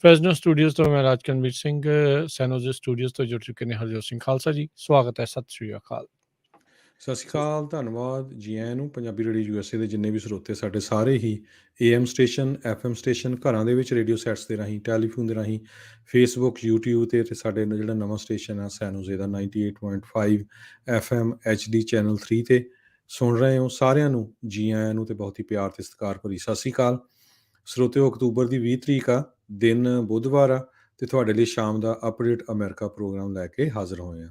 ਫਰੈਜ਼ਨੋ studios ਤੋਂ ਮੈਂ ਰਾਜਕਨਵੀਰ Singh ਸੈਨੋਜ਼ੇ studios ਤੋਂ ਜੁੜ ਚੁੱਕੇ ਨੇ ਹਰਜੋਤ ਸਿੰਘ ਖਾਲਸਾ ਜੀ। ਸਵਾਗਤ ਹੈ, ਸਤਿ ਸ਼੍ਰੀ ਅਕਾਲ। ਸਤਿ ਸ਼੍ਰੀ ਅਕਾਲ, ਧੰਨਵਾਦ ਜੀ ਆਇਆਂ ਨੂੰ। ਪੰਜਾਬੀ ਰੇਡੀਓ ਯੂਐਸਏ ਦੇ ਜਿੰਨੇ ਵੀ ਸਰੋਤੇ ਸਾਡੇ ਸਾਰੇ ਹੀ AM ਸਟੇਸ਼ਨ, FM ਸਟੇਸ਼ਨ, ਘਰਾਂ ਦੇ ਵਿੱਚ ਰੇਡੀਓ ਸੈਟਸ ਦੇ ਰਾਹੀਂ, ਟੈਲੀਫੋਨ ਦੇ ਰਾਹੀਂ, ਫੇਸਬੁੱਕ, ਯੂਟਿਊਬ 'ਤੇ ਸਾਡੇ ਜਿਹੜਾ ਨਵਾਂ ਸਟੇਸ਼ਨ ਆ ਸੈਨੋਜ਼ੇ ਦਾ 98.5 FM HD ਚੈਨਲ 3 'ਤੇ ਸੁਣ ਰਹੇ ਹੋ। ਸਾਰਿਆਂ ਨੂੰ ਜੀ ਆਇਆਂ ਨੂੰ ਅਤੇ ਬਹੁਤ ਹੀ ਪਿਆਰ ਅਤੇ ਸਤਿਕਾਰ ਭਰੀ ਸਤਿ ਸ਼੍ਰੀ ਅਕਾਲ। ਸਰੋਤਿਓ, ਅਕਤੂਬਰ ਦੀ 20 ਤਰੀਕ ਆ, ਦਿਨ ਬੁੱਧਵਾਰ ਆ, ਅਤੇ ਤੁਹਾਡੇ ਲਈ ਸ਼ਾਮ ਦਾ ਅਪਡੇਟ ਅਮਰੀਕਾ ਪ੍ਰੋਗਰਾਮ ਲੈ ਕੇ ਹਾਜ਼ਰ ਹੋਏ ਹਾਂ।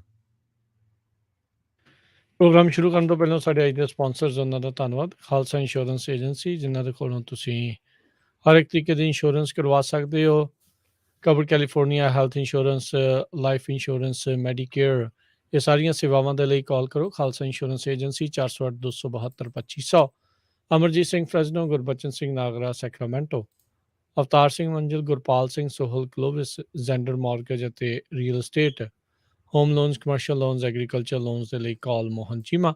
ਪ੍ਰੋਗਰਾਮ ਸ਼ੁਰੂ ਕਰਨ ਤੋਂ ਪਹਿਲਾਂ ਸਾਡੇ ਅੱਜ ਦੇ ਸਪਾਂਸਰਸ ਉਹਨਾਂ ਦਾ ਧੰਨਵਾਦ। ਖਾਲਸਾ ਇੰਸ਼ੋਰੈਂਸ ਏਜੰਸੀ, ਜਿਨ੍ਹਾਂ ਦੇ ਕੋਲੋਂ ਤੁਸੀਂ ਹਰ ਇੱਕ ਤਰੀਕੇ ਦੀ ਇੰਸ਼ੋਰੈਂਸ ਕਰਵਾ ਸਕਦੇ ਹੋ। Cover California, health insurance, life insurance, Medicare, ਇਹ ਸਾਰੀਆਂ ਸੇਵਾਵਾਂ ਦੇ ਲਈ ਕਾਲ ਕਰੋ। Khalsa insurance agency 408 272 2500। Amarjit Singh Fresno, Gurbachan Singh Nagra Sacramento, Avtar Singh Manzil, Gurpal Singh Sohal Clovis, Xander mortgage ਅਤੇ real estate, home loans, commercial loans, agriculture loans ਦੇ ਲਈ call Mohan Cheema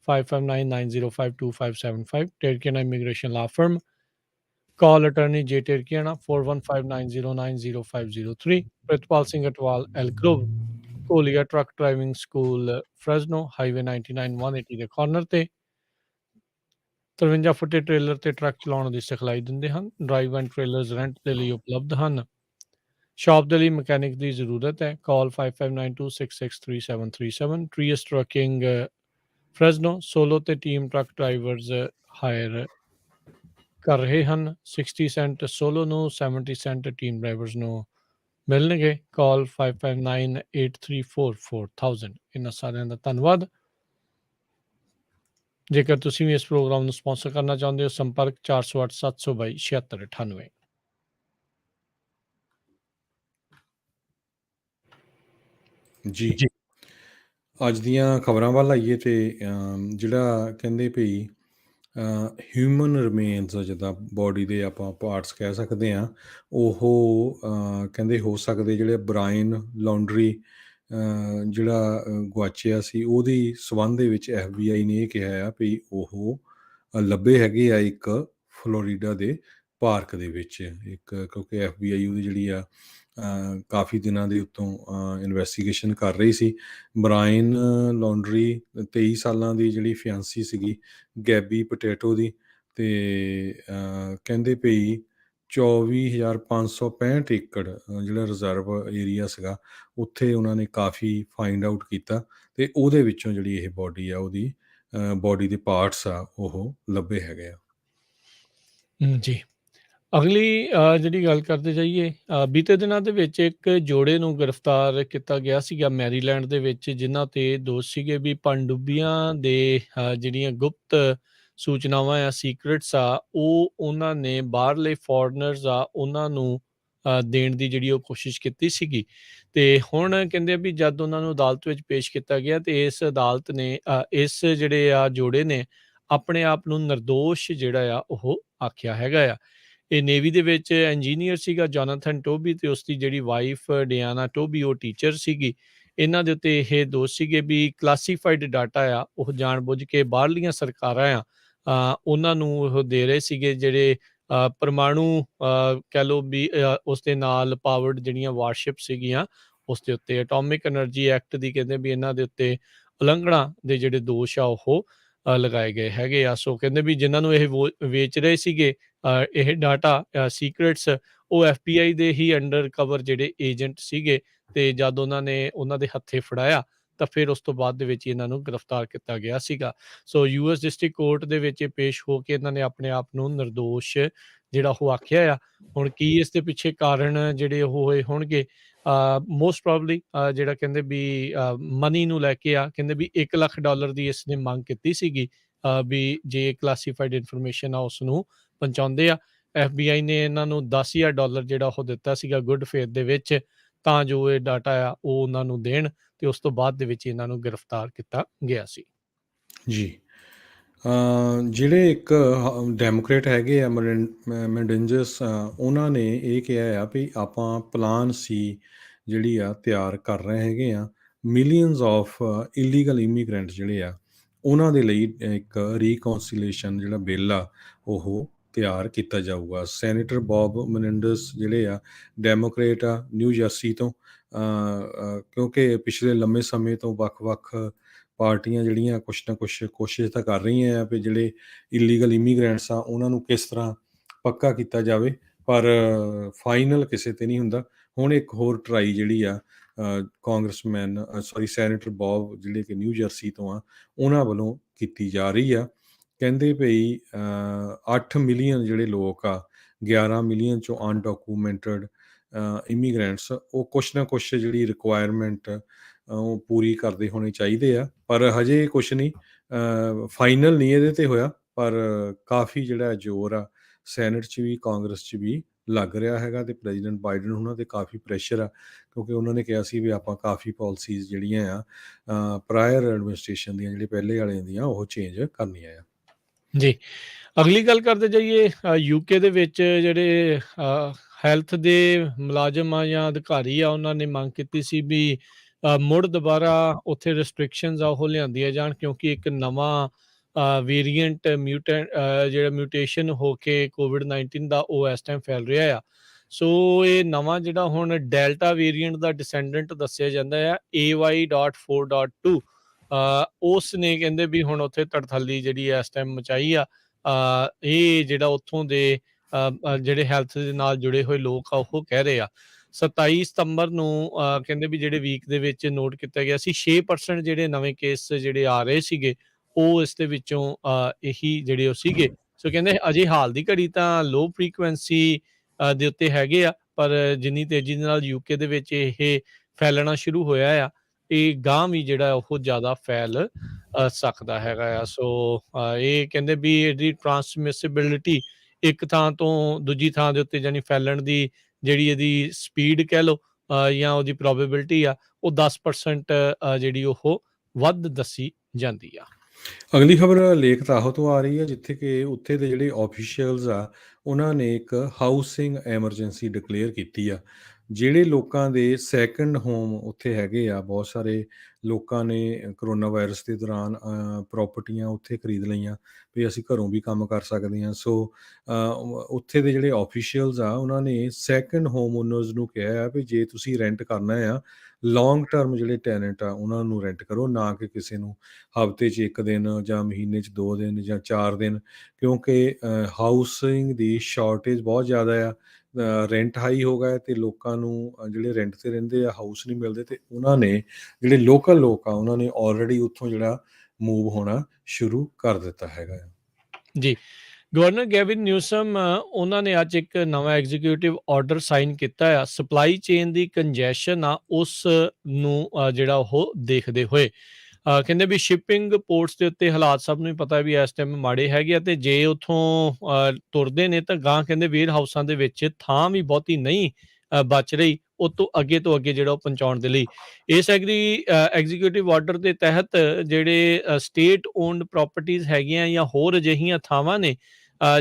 5599052575। Terkiana immigration law firm, call attorney J Terkiana 4159090503। Pritpal Singh Atwal Elk Grove, ਕੋਲੀਆ ਟਰੱਕ ਡਰਾਈਵਿੰਗ ਸਕੂਲ ਫਰੈਜ਼ਨੋ, ਹਾਈਵੇ 99 180 ਦੇ ਕਾਰਨਰ ਤੇ 53 ਫੁੱਟੇ trailer ਤੇ truck ਚਲਾਉਣ ਦੀ ਸਿਖਲਾਈ ਦਿੰਦੇ ਹਨ। ਡਰਾਈਵ ਐਂਡ ਟ੍ਰੇਲਰਸ ਰੈਂਟ ਦੇ ਲਈ ਉਪਲਬਧ ਹਨ। ਸ਼ਾਪ ਦੇ ਲਈ ਮਕੈਨਿਕ ਦੀ ਜ਼ਰੂਰਤ ਹੈ, ਕਾਲ 5592663737। ਟਰੀਅਸ ਟਰੱਕਿੰਗ ਫਰੈਜ਼ਨੋ ਸੋਲੋ ਤੇ ਟੀਮ ਟਰੱਕ ਡਰਾਈਵਰਸ ਹਾਇਰ ਕਰ ਰਹੇ ਹਨ। 60 ਸੈਂਟ ਸੋਲੋ ਨੂੰ, 70 ਸੈਂਟ ਟੀਮ ਡਰਾਈਵਰਸ ਨੂੰ ਮਿਲਣਗੇ। ਕਾਲ 5598344000। ਇਹਨਾਂ ਸਾਰਿਆਂ ਦਾ ਧੰਨਵਾਦ। ਜੇਕਰ ਤੁਸੀਂ ਵੀ ਇਸ ਪ੍ਰੋਗਰਾਮ ਨੂੰ ਸਪਾਂਸਰ ਕਰਨਾ ਚਾਹੁੰਦੇ ਹੋ, ਸੰਪਰਕ 408 722 7698। ਜੀ, ਅੱਜ ਦੀਆਂ ਖਬਰਾਂ ਵੱਲ ਆਈਏ ਤੇ ਜਿਹੜਾ ਕਹਿੰਦੇ ਭਈ ਹਿਊਮਨ ਰਿਮੇਨਸ, ਜਿੱਦਾਂ ਬੋਡੀ ਦੇ ਆਪਾਂ ਪਾਰਟਸ ਕਹਿ ਸਕਦੇ ਹਾਂ, ਉਹ ਕਹਿੰਦੇ ਹੋ ਸਕਦੇ ਜਿਹੜੇ ਬ੍ਰਾਇਨ ਲਾਂਡਰੀ ਜਿਹੜਾ ਗੁਆਚਿਆ ਸੀ, ਉਹਦੀ ਸਬੰਧ ਦੇ ਵਿੱਚ FBI ਨੇ ਇਹ ਕਿਹਾ ਆ ਵੀ ਉਹ ਲੱਭੇ ਹੈਗੇ ਆ ਇੱਕ ਫਲੋਰੀਡਾ ਦੇ ਪਾਰਕ ਦੇ ਵਿੱਚ। ਇੱਕ ਕਿਉਂਕਿ FBI ਉਹਦੀ ਜਿਹੜੀ ਆ ਕਾਫੀ ਦਿਨਾਂ ਦੇ ਉੱਤੋਂ ਇਨਵੈਸਟੀਗੇਸ਼ਨ ਕਰ ਰਹੀ ਸੀ। ਬ੍ਰਾਇਨ ਲਾਂਡਰੀ 23 ਸਾਲਾਂ ਦੀ ਜਿਹੜੀ ਫਿਆਂਸੀ ਸੀਗੀ ਗੈਬੀ ਪਟੇਟੋ ਦੀ, ਅਤੇ ਕਹਿੰਦੇ ਭਈ 24,565 ਏਕੜ ਜਿਹੜਾ ਰਿਜ਼ਰਵ ਏਰੀਆ ਸੀਗਾ, ਉੱਥੇ ਉਹਨਾਂ ਨੇ ਕਾਫੀ ਫਾਈਂਡ ਆਊਟ ਕੀਤਾ, ਅਤੇ ਉਹਦੇ ਵਿੱਚੋਂ ਜਿਹੜੀ ਇਹ ਬੋਡੀ ਆ, ਉਹਦੀ ਬੋਡੀ ਦੇ ਪਾਰਟਸ ਆ, ਉਹ ਲੱਭੇ ਹੈਗੇ ਆ। ਜੀ, ਅਗਲੀ ਜਿਹੜੀ ਗੱਲ ਕਰਦੇ ਜਾਈਏ, ਬੀਤੇ ਦਿਨਾਂ ਦੇ ਵਿੱਚ ਇੱਕ ਜੋੜੇ ਨੂੰ ਗ੍ਰਿਫਤਾਰ ਕੀਤਾ ਗਿਆ ਸੀਗਾ ਮੈਰੀਲੈਂਡ ਦੇ ਵਿੱਚ, ਜਿਨ੍ਹਾਂ ਤੇ ਦੋਸ਼ ਸੀਗੇ ਵੀ ਪਣਡੁੱਬੀਆਂ ਦੇ ਜਿਹੜੀਆਂ ਗੁਪਤ ਸੂਚਨਾਵਾਂ ਆ, ਸੀਕ੍ਰੇਟਸ ਆ, ਉਹ ਉਹਨਾਂ ਨੇ ਬਾਹਰਲੇ ਫੋਰਨਰਸ ਆ ਉਹਨਾਂ ਨੂੰ ਦੇਣ ਦੀ ਜਿਹੜੀ ਉਹ ਕੋਸ਼ਿਸ਼ ਕੀਤੀ ਸੀਗੀ। ਤੇ ਹੁਣ ਕਹਿੰਦੇ ਆ ਵੀ ਜਦ ਉਹਨਾਂ ਨੂੰ ਅਦਾਲਤ ਵਿੱਚ ਪੇਸ਼ ਕੀਤਾ ਗਿਆ, ਤੇ ਇਸ ਅਦਾਲਤ ਨੇ ਇਸ ਜਿਹੜੇ ਆ ਜੋੜੇ ਨੇ ਆਪਣੇ ਆਪ ਨੂੰ ਨਿਰਦੋਸ਼ ਜਿਹੜਾ ਆ ਉਹ ਆਖਿਆ ਹੈਗਾ ਆ। ਇਹ ਨੇਵੀ ਦੇ ਵਿੱਚ ਇੰਜੀਨੀਅਰ ਸੀਗਾ ਜੋਨਾਥਨ ਟੋਬੀ, ਤੇ ਉਸਦੀ ਜਿਹੜੀ ਵਾਈਫ ਡਿਆਨਾ ਟੋਬੀ, ਉਹ ਟੀਚਰ ਸੀਗੀ। ਇਹਨਾਂ ਦੇ ਉੱਤੇ ਇਹ ਦੋਸ਼ ਸੀਗੇ ਵੀ ਕਲਾਸੀਫਾਈਡ ਡਾਟਾ ਆ, ਉਹ ਜਾਣਬੁੱਝ ਕੇ ਬਾਹਰਲੀਆਂ ਸਰਕਾਰਾਂ ਆ ਉਹਨਾਂ ਨੂੰ ਉਹ ਦੇ ਰਹੇ ਸੀਗੇ, ਜਿਹੜੇ ਪਰਮਾਣੂ ਕਹਿ ਲਓ ਵੀ ਉਸ ਦੇ ਨਾਲ ਪਾਵਰਡ ਜਿਹੜੀਆਂ ਵਾਰਸ਼ਿਪ ਸੀਗੀਆਂ, ਉਸ ਦੇ ਉੱਤੇ ਐਟੋਮਿਕ ਐਨਰਜੀ ਐਕਟ ਦੀ ਕਹਿੰਦੇ ਵੀ ਇਹਨਾਂ ਦੇ ਉੱਤੇ ਉਲੰਘਣਾ ਦੇ ਜਿਹੜੇ ਦੋਸ਼ ਆ ਉਹ ਲਗਾਏ ਗਏ ਹੈਗੇ ਆ। ਸੋ ਕਹਿੰਦੇ ਵੀ ਜਿਨ੍ਹਾਂ ਨੂੰ ਇਹ ਵੇਚ ਰਹੇ ਸੀਗੇ ਇਹ ਡਾਟਾ ਸੀਕ੍ਰੇਟਸ, ਉਹ FBI ਦੇ ਹੀ ਅੰਡਰ ਕਵਰ ਜਿਹੜੇ ਏਜੰਟ ਸੀਗੇ, ਤੇ ਜਦ ਉਹਨਾਂ ਨੇ ਉਹਨਾਂ ਦੇ ਹੱਥੇ ਫੜਾਇਆ ਤਾਂ ਫਿਰ ਉਸ ਤੋਂ ਬਾਅਦ ਦੇ ਵਿੱਚ ਇਹਨਾਂ ਨੂੰ ਗ੍ਰਿਫਤਾਰ ਕੀਤਾ ਗਿਆ ਸੀਗਾ। ਸੋ US ਡਿਸਟ੍ਰਿਕਟ ਕੋਰਟ ਦੇ ਵਿੱਚ ਪੇਸ਼ ਹੋ ਕੇ ਇਹਨਾਂ ਨੇ ਆਪਣੇ ਆਪ ਨੂੰ ਨਿਰਦੋਸ਼ ਜਿਹੜਾ ਉਹ ਆਖਿਆ ਆ। ਹੁਣ ਕੀ ਇਸ ਦੇ ਪਿੱਛੇ ਕਾਰਨ ਜਿਹੜੇ ਉਹ ਹੋਏ ਹੋਣਗੇ, ਮੋਸਟ ਪ੍ਰੋਬਬਲੀ ਜਿਹੜਾ ਕਹਿੰਦੇ ਵੀ ਮਨੀ ਨੂੰ ਲੈ ਕੇ ਆ, ਕਹਿੰਦੇ ਵੀ $1 ਲੱਖ ਦੀ ਇਸ ਨੇ ਮੰਗ ਕੀਤੀ ਸੀਗੀ ਵੀ ਜੇ ਕਲਾਸੀਫਾਈਡ ਇਨਫੋਰਮੇਸ਼ਨ ਆ ਉਸ ਨੂੰ ਪਹੁੰਚਾਉਂਦੇ ਆ। FBI ਨੇ ਇਹਨਾਂ ਨੂੰ $10,000 ਜਿਹੜਾ ਉਹ ਦਿੱਤਾ ਸੀਗਾ ਗੁੱਡ ਫੇਥ ਦੇ ਵਿੱਚ, ਤਾਂ ਜੋ ਇਹ ਡਾਟਾ ਆ ਉਹ ਉਹਨਾਂ ਨੂੰ ਦੇਣ, ਤੇ ਉਸ ਤੋਂ ਬਾਅਦ ਦੇ ਵਿੱਚ ਇਹਨਾਂ ਨੂੰ ਗ੍ਰਿਫਤਾਰ ਕੀਤਾ ਗਿਆ ਸੀ। ਜੀ, ਜਿਹੜੇ ਇੱਕ ਡੈਮੋਕ੍ਰੇਟ ਹੈਗੇ ਆ ਮੈਂਡਿੰਜਸ, ਉਹਨਾਂ ਨੇ ਇਹ ਕਿਹਾ ਆ ਵੀ ਆਪਾਂ ਪਲਾਨ ਸੀ ਜਿਹੜੀ ਆ ਤਿਆਰ ਕਰ ਰਹੇ ਹੈਗੇ ਆ, ਮਿਲੀਅਨਸ ਆਫ ਇਲੀਗਲ ਇਮੀਗ੍ਰੈਂਟ ਜਿਹੜੇ ਆ ਉਹਨਾਂ ਦੇ ਲਈ ਇੱਕ ਰੀਕੌਂਸੀਲੇਸ਼ਨ ਜਿਹੜਾ ਬਿੱਲ ਆ ਉਹ ਤਿਆਰ ਕੀਤਾ ਜਾਊਗਾ। ਸੈਨੇਟਰ ਬੌਬ ਮਨਿੰਡਸ ਜਿਹੜੇ ਆ ਡੈਮੋਕ੍ਰੇਟ ਆ ਨਿਊ ਜਰਸੀ ਤੋਂ, ਕਿਉਂਕਿ ਪਿਛਲੇ ਲੰਮੇ ਸਮੇਂ ਤੋਂ ਵੱਖ-ਵੱਖ ਪਾਰਟੀਆਂ ਜਿਹੜੀਆਂ ਕੁਛ ਨਾ ਕੁਛ ਕੋਸ਼ਿਸ਼ ਤਾਂ ਕਰ ਰਹੀਆਂ ਆ ਵੀ ਜਿਹੜੇ ਇਲੀਗਲ ਇਮੀਗ੍ਰੈਂਟਸ ਆ ਉਹਨਾਂ ਨੂੰ ਕਿਸ ਤਰ੍ਹਾਂ ਪੱਕਾ ਕੀਤਾ ਜਾਵੇ, ਪਰ ਫਾਈਨਲ ਕਿਸੇ ਤੇ ਨਹੀਂ ਹੁੰਦਾ। ਹੁਣ ਇੱਕ ਹੋਰ ਟਰਾਈ ਜਿਹੜੀ ਆ ਕਾਂਗਰਸਮੈਨ ਸੈਨੇਟਰ ਬੌਬ ਜਿਹੜੇ ਕਿ ਨਿਊ ਜਰਸੀ ਤੋਂ ਆ, ਉਹਨਾਂ ਵੱਲੋਂ ਕੀਤੀ ਜਾ ਰਹੀ ਆ। ਕਹਿੰਦੇ ਭਈ 8 ਮਿਲੀਅਨ ਜਿਹੜੇ ਲੋਕ ਆ, 11 ਮਿਲੀਅਨ 'ਚੋਂ ਅਨਡਾਕੂਮੈਂਟਡ ਇਮੀਗ੍ਰੈਂਟਸ, ਉਹ ਕੁਛ ਨਾ ਕੁਛ ਜਿਹੜੀ ਰਿਕੁਆਇਰਮੈਂਟ ਉਹ ਪੂਰੀ ਕਰਦੇ ਹੋਣੇ ਚਾਹੀਦੇ ਆ। ਪਰ ਹਜੇ ਕੁਛ ਨਹੀਂ ਫਾਈਨਲ ਨਹੀਂ ਇਹਦੇ 'ਤੇ ਹੋਇਆ, ਪਰ ਕਾਫੀ ਜਿਹੜਾ ਜ਼ੋਰ ਆ ਸੈਨੇਟ 'ਚ ਵੀ ਕਾਂਗਰਸ 'ਚ ਵੀ ਲੱਗ ਰਿਹਾ ਹੈਗਾ, ਅਤੇ ਪ੍ਰੈਜ਼ੀਡੈਂਟ ਬਾਈਡਨ ਉਹਨਾਂ 'ਤੇ ਕਾਫੀ ਪ੍ਰੈਸ਼ਰ ਆ, ਕਿਉਂਕਿ ਉਹਨਾਂ ਨੇ ਕਿਹਾ ਸੀ ਵੀ ਆਪਾਂ ਕਾਫੀ ਪਾਲਿਸੀਜ਼ ਜਿਹੜੀਆਂ ਆ ਪ੍ਰਾਇਰ ਐਡਮਿਨਿਸਟ੍ਰੇਸ਼ਨ ਦੀਆਂ, ਜਿਹੜੇ ਪਹਿਲੇ ਵਾਲਿਆਂ ਦੀਆਂ, ਉਹ ਚੇਂਜ ਕਰਨੀਆਂ ਆ। ਜੀ। ਅਗਲੀ ਗੱਲ ਕਰਦੇ ਜਾਈਏ, ਯੂਕੇ ਦੇ ਵਿੱਚ ਜਿਹੜੇ ਹੈਲਥ ਦੇ ਮੁਲਾਜ਼ਮ ਆ ਜਾਂ ਅਧਿਕਾਰੀ ਆ, ਉਹਨਾਂ ਨੇ ਮੰਗ ਕੀਤੀ ਸੀ ਵੀ ਮੁੜ ਦੁਬਾਰਾ ਉੱਥੇ ਰਿਸਟ੍ਰਿਕਸ਼ਨਸ ਆ ਉਹ ਲਿਆਂਦੀਆਂ ਜਾਣ, ਕਿਉਂਕਿ ਇੱਕ ਨਵਾਂ ਵੇਰੀਐਂਟ ਜਿਹੜਾ ਮਿਊਟੇਸ਼ਨ ਹੋ ਕੇ ਕੋਵਿਡ-19 ਦਾ ਉਹ ਇਸ ਟਾਈਮ ਫੈਲ ਰਿਹਾ ਆ। ਸੋ ਇਹ ਨਵਾਂ ਜਿਹੜਾ ਹੁਣ ਡੈਲਟਾ ਵੇਰੀਐਂਟ ਦਾ ਡਿਸੈਂਡੈਂਟ ਦੱਸਿਆ ਜਾਂਦਾ ਆ, AY.4.2, ਉਸ ਨੇ ਕਹਿੰਦੇ ਵੀ ਹੁਣ ਉੱਥੇ ਧੜਥੱਲੀ ਜਿਹੜੀ ਇਸ ਟਾਈਮ ਮਚਾਈ ਆ। ਇਹ ਜਿਹੜਾ ਉੱਥੋਂ ਦੇ ਜਿਹੜੇ ਹੈਲਥ ਦੇ ਨਾਲ ਜੁੜੇ ਹੋਏ ਲੋਕ ਆ ਉਹ ਕਹਿ ਰਹੇ ਆ। 27 ਸਤੰਬਰ ਨੂੰ ਕਹਿੰਦੇ ਵੀ ਜਿਹੜੇ ਵੀਕ ਦੇ ਵਿੱਚ ਨੋਟ ਕੀਤਾ ਗਿਆ ਸੀ 6% ਜਿਹੜੇ ਨਵੇਂ ਕੇਸ ਜਿਹੜੇ ਆ ਰਹੇ ਸੀਗੇ, ਉਹ ਇਸ ਦੇ ਵਿੱਚੋਂ ਇਹੀ ਜਿਹੜੇ ਉਹ ਸੀਗੇ। ਸੋ ਕਹਿੰਦੇ ਅਜੇ ਹਾਲ ਦੀ ਘੜੀ ਤਾਂ ਲੋ ਫ੍ਰੀਕੁਐਂਸੀ ਦੇ ਉੱਤੇ ਹੈਗੇ ਆ, ਪਰ ਜਿੰਨੀ ਤੇਜ਼ੀ ਦੇ ਨਾਲ ਯੂਕੇ ਦੇ ਵਿੱਚ ਇਹ ਫੈਲਣਾ ਸ਼ੁਰੂ ਹੋਇਆ ਆ, ਇਹ ਗਾਂਹ ਵੀ ਜਿਹੜਾ ਉਹ ਜ਼ਿਆਦਾ ਫੈਲ ਸਕਦਾ ਹੈਗਾ ਆ। ਸੋ ਇਹ ਕਹਿੰਦੇ ਵੀ ਇਹਦੀ ਟਰਾਂਸਮਿਸਿਬਿਲਿਟੀ ਇੱਕ ਥਾਂ ਤੋਂ ਦੂਜੀ ਥਾਂ ਦੇ ਉੱਤੇ ਜਾਣੀ ਫੈਲਣ ਦੀ ਜਿਹੜੀ ਇਹਦੀ ਸਪੀਡ ਕਹਿ ਲਓ ਜਾਂ ਉਹਦੀ ਪ੍ਰੋਬੇਬਿਲਿਟੀ ਆ, ਉਹ 10% ਜਿਹੜੀ ਉਹ ਵੱਧ ਦੱਸੀ ਜਾਂਦੀ ਆ। ਅਗਲੀ ਖਬਰ ਲੇਖ ਤਾਹੋ ਤੋਂ ਆ ਰਹੀ ਹੈ, ਜਿੱਥੇ ਕਿ ਉੱਥੇ ਦੇ ਜਿਹੜੇ ਆਫੀਸ਼ੀਅਲਸ ਆ ਉਹਨਾਂ ਨੇ ਇੱਕ ਹਾਊਸਿੰਗ ਐਮਰਜੈਂਸੀ ਡਿਕਲੇਅਰ ਕੀਤੀ ਆ। ਜਿਹੜੇ ਲੋਕਾਂ ਦੇ ਸੈਕੰਡ ਹੋਮ ਉੱਥੇ ਹੈਗੇ ਆ, ਬਹੁਤ ਸਾਰੇ ਲੋਕਾਂ ਨੇ ਕਰੋਨਾ ਵਾਇਰਸ ਦੇ ਦੌਰਾਨ ਪ੍ਰੋਪਰਟੀਆਂ ਉੱਥੇ ਖਰੀਦ ਲਈਆਂ ਵੀ ਅਸੀਂ ਘਰੋਂ ਵੀ ਕੰਮ ਕਰ ਸਕਦੇ ਹਾਂ। ਸੋ ਉੱਥੇ ਦੇ ਜਿਹੜੇ ਆਫੀਸ਼ੀਅਲਸ ਆ ਉਹਨਾਂ ਨੇ ਸੈਕੰਡ ਹੋਮ ਓਨਰਸ ਨੂੰ ਕਿਹਾ ਆ ਵੀ ਜੇ ਤੁਸੀਂ ਰੈਂਟ ਕਰਨਾ ਆ, ਲੌਂਗ ਟਰਮ ਜਿਹੜੇ ਟੈਨੈਂਟ ਆ ਉਹਨਾਂ ਨੂੰ ਰੈਂਟ ਕਰੋ, ਨਾ ਕਿ ਕਿਸੇ ਨੂੰ ਹਫ਼ਤੇ 'ਚ 1 ਦਿਨ ਜਾਂ ਮਹੀਨੇ 'ਚ 2 ਦਿਨ ਜਾਂ 4 ਦਿਨ, ਕਿਉਂਕਿ ਹਾਊਸਿੰਗ ਦੀ ਸ਼ਾਰਟੇਜ ਬਹੁਤ ਜ਼ਿਆਦਾ ਆ। ਰੈਂਟ ਹਾਈ ਹੋ ਗਿਆ ਅਤੇ ਲੋਕਾਂ ਨੂੰ ਜਿਹੜੇ ਰੈਂਟ 'ਤੇ ਰਹਿੰਦੇ ਆ ਹਾਊਸ ਨਹੀਂ ਮਿਲਦੇ, ਅਤੇ ਉਹਨਾਂ ਨੇ ਜਿਹੜੇ ਲੋਕਲ ਲੋਕ ਆ ਉਹਨਾਂ ਨੇ ਆਲਰੇਡੀ ਉੱਥੋਂ ਜਿਹੜਾ ਮੂਵ ਹੋਣਾ ਸ਼ੁਰੂ ਕਰ ਦਿੱਤਾ ਹੈਗਾ ਆ। ਜੀ। ਗਵਰਨਰ ਗੈਵਿਨ ਨਿਊਸਮ ਉਹਨਾਂ ਨੇ ਅੱਜ ਇੱਕ ਨਵਾਂ ਐਗਜ਼ੀਕਿਊਟਿਵ ਆਰਡਰ ਸਾਈਨ ਕੀਤਾ ਆ, ਸਪਲਾਈ ਚੇਨ ਦੀ ਕੰਜੈਸ਼ਨ ਆ ਉਸ ਨੂੰ ਜਿਹੜਾ ਉਹ ਦੇਖਦੇ ਹੋਏ। ਕਹਿੰਦੇ ਵੀ ਸ਼ਿਪਿੰਗ ਪੋਰਟਸ ਦੇ ਉੱਤੇ ਹਾਲਾਤ ਸਭ ਨੂੰ ਹੀ ਪਤਾ ਵੀ ਇਸ ਟਾਈਮ ਮਾੜੇ ਹੈਗੇ ਆ, ਅਤੇ ਜੇ ਉੱਥੋਂ ਤੁਰਦੇ ਨੇ ਤਾਂ ਗਾਂਹ ਕਹਿੰਦੇ ਵੇਅਰ ਹਾਊਸਾਂ ਦੇ ਵਿੱਚ ਥਾਂ ਵੀ ਬਹੁਤੀ ਨਹੀਂ ਬਚ ਰਹੀ ਉਹ ਤੋਂ ਅੱਗੇ ਜਿਹੜਾ ਉਹ ਪਹੁੰਚਾਉਣ ਦੇ ਲਈ। ਇਸ ਐਗਜ਼ੀਕਿਊਟਿਵ ਆਰਡਰ ਦੇ ਤਹਿਤ ਜਿਹੜੇ ਸਟੇਟ ਓਨਡ ਪ੍ਰਾਪਰਟੀਜ਼ ਹੈਗੀਆਂ ਜਾਂ ਹੋਰ ਅਜਿਹੀਆਂ ਥਾਵਾਂ ਨੇ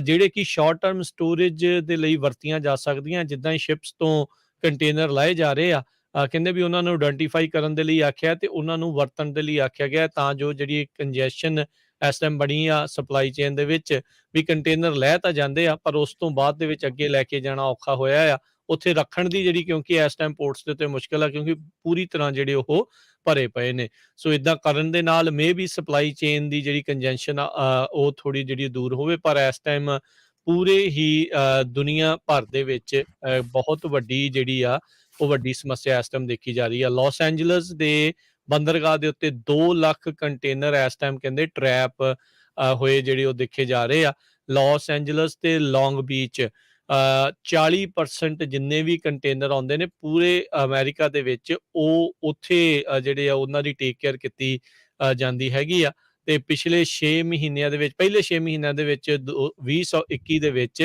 ਜਿਹੜੇ ਕਿ ਸ਼ਾਰਟ ਟਰਮ ਸਟੋਰੇਜ ਦੇ ਲਈ ਵਰਤੀਆਂ ਜਾ ਸਕਦੀਆਂ, ਜਿੱਦਾਂ ਹੀ ਸ਼ਿਪਸ ਤੋਂ ਕੰਟੇਨਰ ਲਾਏ ਜਾ ਰਹੇ ਆ, ਕਹਿੰਦੇ ਵੀ ਉਹਨਾਂ ਨੂੰ ਆਇਡੈਂਟੀਫਾਈ ਕਰਨ ਦੇ ਲਈ ਆਖਿਆ ਤੇ ਉਹਨਾਂ ਨੂੰ ਵਰਤਣ ਦੇ ਲਈ ਆਖਿਆ ਗਿਆ, ਤਾਂ ਜੋ ਜਿਹੜੀ ਕੰਜੈਸ਼ਨ ਇਸ ਟਾਈਮ ਬਣੀ ਆ ਸਪਲਾਈ ਚੇਨ ਦੇ ਵਿੱਚ, ਵੀ ਕੰਟੇਨਰ ਲੈ ਤਾਂ ਜਾਂਦੇ ਆ ਪਰ ਉਸ ਤੋਂ ਬਾਅਦ ਦੇ ਵਿੱਚ ਅੱਗੇ ਲੈ ਕੇ ਜਾਣਾ ਔਖਾ ਹੋਇਆ ਆ। ਉੱਥੇ ਰੱਖਣ ਦੀ ਜਿਹੜੀ, ਕਿਉਂਕਿ ਇਸ ਟਾਈਮ ਪੋਰਟਸ ਦੇ ਉੱਤੇ ਮੁਸ਼ਕਿਲ ਆ, ਕਿਉਂਕਿ ਪੂਰੀ ਤਰ੍ਹਾਂ ਜਿਹੜੇ ਉਹ ਭਰੇ ਪਏ ਨੇ। ਸੋ ਇਦਾਂ ਕਰਨ ਦੇ ਨਾਲ ਮੇ ਵੀ ਸਪਲਾਈ ਚੇਨ ਦੀ ਜਿਹੜੀ ਕੰਜੈਸ਼ਨ ਆ ਉਹ ਥੋੜੀ ਜਿਹੜੀ ਦੂਰ ਹੋਵੇ, ਪਰ ਇਸ ਟਾਈਮ ਪੂਰੇ ਹੀ ਦੁਨੀਆ ਭਰ ਦੇ ਵਿੱਚ ਬਹੁਤ ਵੱਡੀ ਜਿਹੜੀ ਆ ਉਹ ਵੱਡੀ ਸਮੱਸਿਆ ਇਸ ਟਾਈਮ ਦੇਖੀ ਜਾ ਰਹੀ ਆ। ਲਾਸ ਐਂਜਲਸ ਦੇ ਬੰਦਰਗਾਹ ਦੇ ਉੱਤੇ 2 ਲੱਖ ਕੰਟੇਨਰ ਇਸ ਟਾਈਮ ਕਹਿੰਦੇ ਟਰੈਪ ਹੋਏ ਜਿਹੜੇ ਉਹ ਦੇਖੇ ਜਾ ਰਹੇ ਆ। ਲਾਸ ਐਂਜਲਸ ਤੇ ਲੌਂਗ ਬੀਚ 40% ਜਿੰਨੇ ਵੀ ਕੰਟੇਨਰ ਆਉਂਦੇ ਨੇ ਪੂਰੇ ਅਮਰੀਕਾ ਦੇ ਵਿੱਚ, ਉਹ ਉੱਥੇ ਜਿਹੜੇ ਆ ਉਹਨਾਂ ਦੀ ਟੇਕ ਕੇਅਰ ਕੀਤੀ ਜਾਂਦੀ ਹੈਗੀ ਆ। ਤੇ ਪਿਛਲੇ 6 ਮਹੀਨਿਆਂ ਦੇ ਵਿੱਚ, ਪਹਿਲੇ 6 ਮਹੀਨਿਆਂ ਦੇ ਵਿੱਚ 2021 ਦੇ ਵਿੱਚ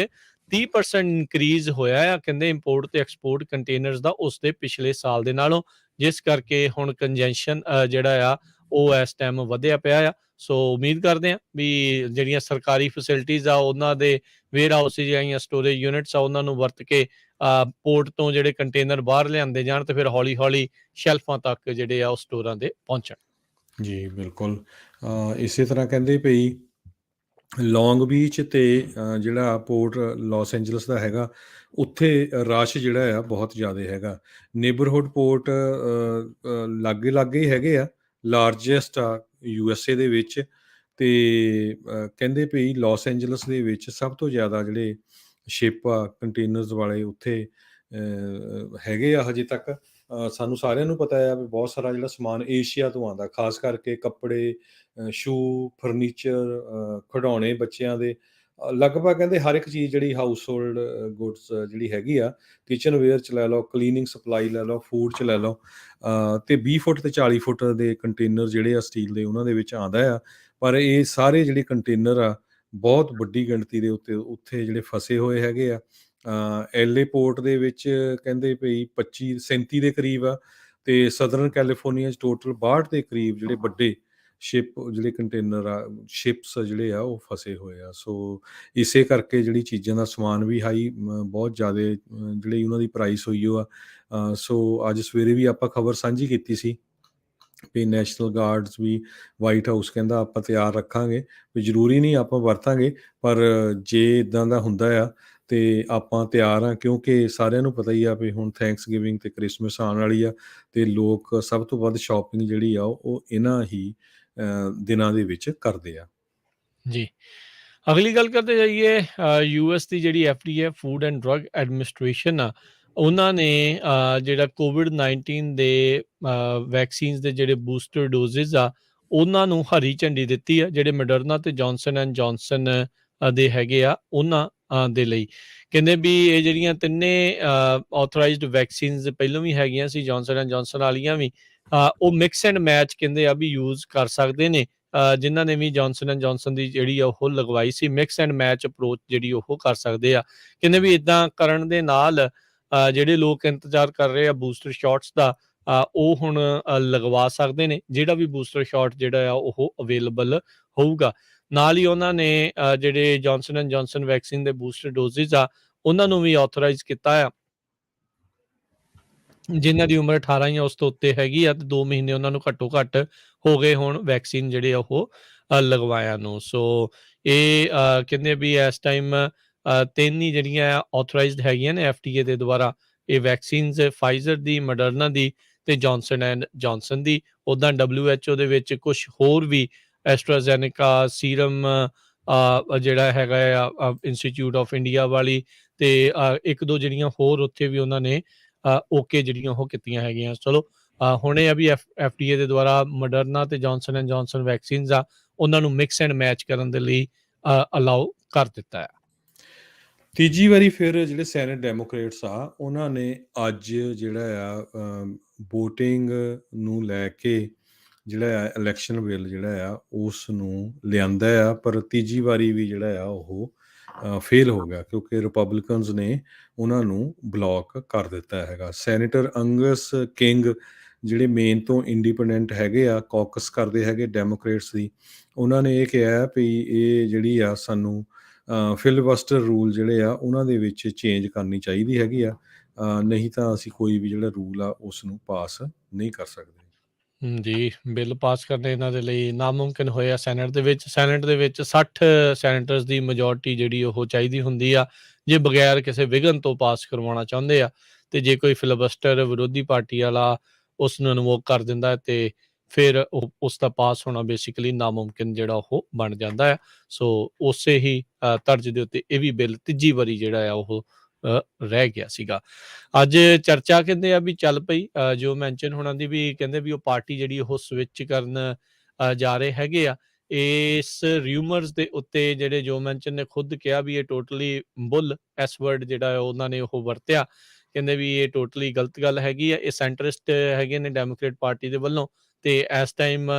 30% ਇਨਕਰੀਜ਼ ਹੋਇਆ ਆ ਕਹਿੰਦੇ ਇੰਪੋਰਟ ਤੇ ਐਕਸਪੋਰਟ ਕੰਟੇਨਰਸ ਦਾ ਉਸ ਦੇ ਪਿਛਲੇ ਸਾਲ ਦੇ ਨਾਲੋਂ, ਜਿਸ ਕਰਕੇ ਹੁਣ ਕੰਜੈਸ਼ਨ ਜਿਹੜਾ ਆ ਉਹ ਇਸ ਟਾਈਮ ਵਧਿਆ ਪਿਆ ਆ। ਸੋ ਉਮੀਦ ਕਰਦੇ ਹਾਂ ਵੀ ਜਿਹੜੀਆਂ ਸਰਕਾਰੀ ਫੈਸਿਲਿਟੀਜ਼ ਆ ਉਹਨਾਂ ਦੇ ਵੇਅਰ ਹਾਊਸਿਸ ਜਾਂ ਸਟੋਰੇਜ ਯੂਨਿਟਸ ਆ ਉਹਨਾਂ ਨੂੰ ਵਰਤ ਕੇ ਪੋਰਟ ਤੋਂ ਜਿਹੜੇ ਕੰਟੇਨਰ ਬਾਹਰ ਲਿਆਂਦੇ ਜਾਣ ਤੇ ਫਿਰ ਹੌਲੀ ਹੌਲੀ ਸ਼ੈਲਫਾਂ ਤੱਕ ਜਿਹੜੇ ਆ ਉਹ ਸਟੋਰਾਂ ਦੇ ਪਹੁੰਚਣ। ਜੀ ਬਿਲਕੁਲ। ਇਸੇ ਤਰ੍ਹਾਂ ਕਹਿੰਦੇ ਭਈ ਲੌਂਗ ਬੀਚ ਤੇ ਜਿਹੜਾ ਪੋਰਟ ਲਾਸ ਐਂਜਲਸ ਦਾ ਹੈਗਾ, ਉੱਥੇ ਰਸ਼ ਜਿਹੜਾ ਆ ਬਹੁਤ ਜ਼ਿਆਦਾ ਹੈਗਾ। ਨੇਬਰਹੁੱਡ ਪੋਰਟ ਲਾਗੇ-ਲਾਗੇ ਹੀ ਹੈਗੇ ਆ, ਲਾਰਜੈਸਟ ਆ USA ਦੇ ਵਿੱਚ। ਤੇ ਕਹਿੰਦੇ ਭਈ ਲਾਸ ਐਂਜਲਸ ਦੇ ਵਿੱਚ ਸਭ ਤੋਂ ਜ਼ਿਆਦਾ ਜਿਹੜੇ ਸ਼ਿਪ ਆ ਕੰਟੇਨਰਸ ਵਾਲੇ ਉੱਥੇ ਹੈਗੇ ਆ ਹਜੇ ਤੱਕ। ਸਾਨੂੰ ਸਾਰਿਆਂ ਨੂੰ ਪਤਾ ਆ ਵੀ ਬਹੁਤ ਸਾਰਾ ਜਿਹੜਾ ਸਮਾਨ ਏਸ਼ੀਆ ਤੋਂ ਆਉਂਦਾ, ਖਾਸ ਕਰਕੇ ਕੱਪੜੇ, ਸ਼ੂ, ਫਰਨੀਚਰ, ਖਿਡੌਣੇ ਬੱਚਿਆਂ ਦੇ, ਲਗਭਗ ਕਹਿੰਦੇ ਹਰ ਇੱਕ ਚੀਜ਼ ਜਿਹੜੀ ਹਾਊਸ ਹੋਲਡ ਗੁੱਡਸ ਜਿਹੜੀ ਹੈਗੀ ਆ, ਕਿਚਨ ਵੇਅਰ 'ਚ ਲੈ ਲਓ, ਕਲੀਨਿੰਗ ਸਪਲਾਈ ਲੈ ਲਓ, ਫੂਡ 'ਚ ਲੈ ਲਓ, ਤੇ 20 ਫੁੱਟ ਤੇ 40 ਫੁੱਟ ਦੇ ਕੰਟੇਨਰ ਜਿਹੜੇ ਆ ਸਟੀਲ ਦੇ, ਉਹਨਾਂ ਦੇ ਵਿੱਚ ਆਉਂਦਾ ਆ। ਪਰ ਇਹ ਸਾਰੇ ਜਿਹੜੇ ਕੰਟੇਨਰ ਆ, ਬਹੁਤ ਵੱਡੀ ਗਿਣਤੀ ਦੇ ਉੱਤੇ ਉੱਥੇ ਜਿਹੜੇ ਫਸੇ ਹੋਏ ਹੈਗੇ ਆ। LA ਪੋਰਟ ਦੇ ਵਿੱਚ ਕਹਿੰਦੇ ਭਈ 25-37 ਦੇ ਕਰੀਬ ਆ, ਤੇ ਸਦਰਨ ਕੈਲੀਫੋਰਨੀਆ 'ਚ ਟੋਟਲ 62 ਦੇ ਕਰੀਬ ਜਿਹੜੇ ਵੱਡੇ ਸ਼ਿਪ ਜਿਹੜੇ ਕੰਟੇਨਰ ਆ, ਸ਼ਿਪਸ ਜਿਹੜੇ ਆ ਉਹ ਫਸੇ ਹੋਏ ਆ। ਸੋ ਇਸੇ ਕਰਕੇ ਜਿਹੜੀ ਚੀਜ਼ਾਂ ਦਾ ਸਮਾਨ ਵੀ ਹਾਈ ਬਹੁਤ ਜ਼ਿਆਦਾ ਜਿਹੜੀ ਉਹਨਾਂ ਦੀ ਪ੍ਰਾਈਸ ਹੋਈ ਉਹ ਆ। ਸੋ ਅੱਜ ਸਵੇਰੇ ਵੀ ਆਪਾਂ ਖਬਰ ਸਾਂਝੀ ਕੀਤੀ ਸੀ ਵੀ ਨੈਸ਼ਨਲ ਗਾਰਡਸ ਵੀ ਵਾਈਟ ਹਾਊਸ ਕਹਿੰਦਾ ਆਪਾਂ ਤਿਆਰ ਰੱਖਾਂਗੇ, ਵੀ ਜ਼ਰੂਰੀ ਨਹੀਂ ਆਪਾਂ ਵਰਤਾਂਗੇ, ਪਰ ਜੇ ਇੱਦਾਂ ਦਾ ਹੁੰਦਾ ਆ ਤੇ ਆਪਾਂ ਤਿਆਰ ਆ, ਕਿਉਂਕਿ ਸਾਰਿਆਂ ਨੂੰ ਪਤਾ ਹੀ ਆ ਵੀ ਹੁਣ ਥੈਂਕਸਗਿਵਿੰਗ ਤੇ ਕ੍ਰਿਸਮਸ ਆਉਣ ਵਾਲੀ ਆ, ਤੇ ਲੋਕ ਸਭ ਤੋਂ ਵੱਧ ਸ਼ਾਪਿੰਗ ਜਿਹੜੀ ਆ ਉਹ ਇਹਨਾਂ ਹੀ ਦਿਨਾਂ ਦੇ ਵਿੱਚ ਕਰਦੇ ਆ। ਜੀ। ਅਗਲੀ ਗੱਲ ਕਰਦੇ ਜਾਈਏ, US ਦੀ ਜਿਹੜੀ FDA food and drug administration ਆ, ਉਹਨਾਂ ਨੇ ਜਿਹੜਾ COVID-19 ਦੇ ਵੈਕਸੀਨਸ ਦੇ ਜਿਹੜੇ ਬੂਸਟਰ ਡੋਜ਼ਿਸ ਆ, ਉਹਨਾਂ ਨੂੰ ਹਰੀ ਝੰਡੀ ਦਿੱਤੀ ਆ, ਜਿਹੜੇ ਮੋਡਰਨਾ ਤੇ ਜੌਨਸਨ ਐਂਡ ਜੌਨਸਨ ਦੇ ਹੈਗੇ ਆ, ਉਹਨਾਂ ਦੇ ਲਈ। ਕਹਿੰਦੇ ਵੀ ਇਹ ਜਿਹੜੀਆਂ ਤਿੰਨੇ ਆਥੋਰਾਈਜ਼ਡ ਵੈਕਸੀਨਸ ਪਹਿਲਾਂ ਵੀ ਹੈਗੀਆਂ ਸੀ, ਜੌਨਸਨ ਐਂਡ ਜੌਨਸਨ ਵਾਲੀਆਂ ਵੀ, ਉਹ ਮਿਕਸ ਐਂਡ ਮੈਚ ਕਹਿੰਦੇ ਆ ਵੀ ਯੂਜ਼ ਕਰ ਸਕਦੇ ਨੇ। ਜਿਨ੍ਹਾਂ ਨੇ ਵੀ ਜੌਨਸਨ ਐਂਡ ਜੌਨਸਨ ਦੀ ਜਿਹੜੀ ਆ ਉਹ ਲਗਵਾਈ ਸੀ, ਮਿਕਸ ਐਂਡ ਮੈਚ ਅਪਰੋਚ ਜਿਹੜੀ ਉਹ ਕਰ ਸਕਦੇ ਆ। ਕਹਿੰਦੇ ਵੀ ਇੱਦਾਂ ਕਰਨ ਦੇ ਨਾਲ ਜਿਹੜੇ ਲੋਕ ਇੰਤਜ਼ਾਰ ਕਰ ਰਹੇ ਆ ਬੂਸਟਰ ਸ਼ਾਟਸ ਦਾ, ਉਹ ਹੁਣ ਲਗਵਾ ਸਕਦੇ ਨੇ, ਜਿਹੜਾ ਵੀ ਬੂਸਟਰ ਸ਼ਾਟ ਜਿਹੜਾ ਆ ਉਹ ਅਵੇਲੇਬਲ ਹੋਊਗਾ। ਨਾਲ ਹੀ ਉਹਨਾਂ ਨੇ ਜਿਹੜੇ ਜੌਨਸਨ ਐਂਡ ਜੌਨਸਨ ਵੈਕਸੀਨ ਦੇ ਬੂਸਟਰ ਡੋਜ਼ਿਸ ਆ, ਉਹਨਾਂ ਨੂੰ ਵੀ ਆਥੋਰਾਈਜ਼ ਕੀਤਾ ਆ, ਜਿਨ੍ਹਾਂ ਦੀ ਉਮਰ 18 ਜਾਂ ਉਸ ਤੋਂ ਉੱਤੇ ਹੈਗੀ ਆ, ਤੇ 2 ਮਹੀਨੇ ਉਹਨਾਂ ਨੂੰ ਘੱਟੋ ਘੱਟ ਹੋ ਗਏ ਹੋਣ ਵੈਕਸੀਨ ਜਿਹੜੇ ਆ ਉਹ ਲਗਵਾਇਆ ਨੂੰ। ਸੋ ਇਹ ਕਹਿੰਦੇ ਵੀ ਇਸ ਟਾਈਮ 3 ਹੀ ਜਿਹੜੀਆਂ ਆਥੋਰਾਈਜ਼ਡ ਹੈਗੀਆਂ ਨੇ FDA ਦੇ ਦੁਆਰਾ, ਇਹ ਵੈਕਸੀਨਸ ਫਾਈਜ਼ਰ ਦੀ, ਮੋਡਰਨਾ ਦੀ ਤੇ ਜੌਨਸਨ ਐਂਡ ਜੌਨਸਨ ਦੀ। ਉੱਦਾਂ WHO ਦੇ ਵਿੱਚ ਕੁਛ ਹੋਰ ਵੀ ਐਸਟਰਾਜ਼ੈਨੇਕਾ, ਸੀਰਮ ਜਿਹੜਾ ਹੈਗਾ ਆ ਇੰਸਟੀਚਿਊਟ ਆਫ ਇੰਡੀਆ ਵਾਲੀ, ਤੇ 1-2 ਜਿਹੜੀਆਂ ਹੋਰ ਉੱਥੇ ਵੀ ਉਹਨਾਂ ਨੇ ਓਕੇ ਜਿਹੜੀਆਂ ਉਹ ਕੀਤੀਆਂ ਹੈਗੀਆਂ। ਚਲੋ ਹੁਣ ਇਹ ਆ ਵੀ FDA ਦੇ ਦੁਆਰਾ ਮੋਡਰਨਾ ਤੇ ਜੌਨਸਨ ਐਂਡ ਜੌਨਸਨ ਵੈਕਸੀਨਸ ਆ, ਉਹਨਾਂ ਨੂੰ ਮਿਕਸ ਐਂਡ ਮੈਚ ਕਰਨ ਦੇ ਲਈ ਅਲਾਓ ਕਰ ਦਿੱਤਾ ਹੈ। ਤੀਜੀ ਵਾਰੀ ਫਿਰ ਜਿਹੜੇ ਸੈਨੇਟ ਡੈਮੋਕ੍ਰੇਟਸ ਆ, ਉਹਨਾਂ ਨੇ ਅੱਜ ਜਿਹੜਾ ਆ ਵੋਟਿੰਗ ਨੂੰ ਲੈ ਕੇ ਜਿਹੜਾ ਆ ਇਲੈਕਸ਼ਨ ਬਿੱਲ ਜਿਹੜਾ ਆ ਉਸ ਨੂੰ ਲਿਆਂਦਾ ਆ, ਪਰ ਤੀਜੀ ਵਾਰੀ ਵੀ ਜਿਹੜਾ ਆ ਉਹ ਫੇਲ ਹੋ ਗਿਆ, ਕਿਉਂਕਿ ਰਿਪਬਲਿਕਨਸ ਨੇ ਉਹਨਾਂ ਨੂੰ ਬਲੌਕ ਕਰ ਦਿੱਤਾ ਹੈਗਾ। ਸੈਨੇਟਰ ਅੰਗਸ ਕਿੰਗ ਜਿਹੜੇ ਮੇਨ ਤੋਂ ਇੰਡੀਪੈਂਡੈਂਟ ਹੈਗੇ ਆ, ਕੌਕਸ ਕਰਦੇ ਹੈਗੇ ਡੈਮੋਕ੍ਰੇਟਸ ਦੀ, ਉਹਨਾਂ ਨੇ ਇਹ ਕਿਹਾ ਵੀ ਇਹ ਜਿਹੜੀ ਆ ਸਾਨੂੰ ਫਿਲਬਸਟਰ ਰੂਲ ਜਿਹੜੇ ਆ ਉਹਨਾਂ ਦੇ ਵਿੱਚ ਚੇਂਜ ਕਰਨੀ ਚਾਹੀਦੀ ਹੈਗੀ ਆ, ਨਹੀਂ ਤਾਂ ਅਸੀਂ ਕੋਈ ਵੀ ਜਿਹੜਾ ਰੂਲ ਆ ਉਸ ਨੂੰ ਪਾਸ ਨਹੀਂ ਕਰ ਸਕਦੇ। ਜੀ, ਬਿੱਲ ਪਾਸ ਕਰਨੇ ਇਹਨਾਂ ਦੇ ਲਈ ਨਾਮੁਮਕਿਨ ਹੋਇਆ ਸੈਨੇਟ ਦੇ ਵਿੱਚ। ਸੈਨੇਟ ਦੇ ਵਿੱਚ 60 ਸੈਨੇਟਰਸ ਦੀ ਮੈਜੋਰਟੀ ਜਿਹੜੀ ਉਹ ਚਾਹੀਦੀ ਹੁੰਦੀ ਆ, ਜੇ ਬਗੈਰ ਕਿਸੇ ਵਿਘਨ ਤੋਂ ਪਾਸ ਕਰਵਾਉਣਾ ਚਾਹੁੰਦੇ ਆ। ਤੇ ਜੇ ਕੋਈ ਫਿਲਬਸਟਰ ਵਿਰੋਧੀ ਪਾਰਟੀ ਵਾਲਾ ਉਸ ਨੂੰ ਇਨਵੋਕ ਕਰ ਦਿੰਦਾ ਤੇ ਫਿਰ ਉਸ ਦਾ ਪਾਸ ਹੋਣਾ ਬੇਸਿਕਲੀ ਨਾਮੁਮਕਿਨ ਜਿਹੜਾ ਉਹ ਬਣ ਜਾਂਦਾ ਆ। ਸੋ ਉਸੇ ਹੀ ਤਰਜ਼ ਦੇ ਉੱਤੇ ਇਹ ਵੀ ਬਿੱਲ ਤੀਜੀ ਵਾਰੀ ਜਿਹੜਾ ਆ ਉਹ ਰਹਿ ਗਿਆ ਸੀਗਾ। ਅੱਜ ਚਰਚਾ ਕਹਿੰਦੇ ਆ ਵੀ ਚੱਲ ਪਈ, ਜੋ ਮੈਂਸ਼ਨ ਹੋਣਾ ਦੀ ਵੀ ਕਹਿੰਦੇ ਵੀ ਉਹ ਪਾਰਟੀ ਜਿਹੜੀ ਉਹ ਸਵਿਚ ਕਰਨ ਜਾ ਰਹੇ ਹੈਗੇ ਆ। ਇਸ ਰਿਊਮਰਸ ਦੇ ਉੱਤੇ ਜਿਹੜੇ ਜੋ ਮੈਂਸ਼ਨ ਨੇ ਖੁਦ ਕਿਹਾ ਵੀ ਇਹ ਟੋਟਲੀ ਬੁੱਲ, ਐਸ ਵਰਡ ਜਿਹੜਾ ਉਹਨਾਂ ਨੇ ਉਹ ਵਰਤਿਆ। ਕਹਿੰਦੇ ਵੀ ਇਹ ਟੋਟਲੀ ਗਲਤ ਗੱਲ ਹੈਗੀ ਆ, ਇਹ ਸੈਂਟਰਿਸਟ ਹੈਗੇ ਨੇ ਡੈਮੋਕ੍ਰੇਟ ਪਾਰਟੀ ਦੇ ਵੱਲੋਂ, ਤੇ ਇਸ ਟਾਈਮ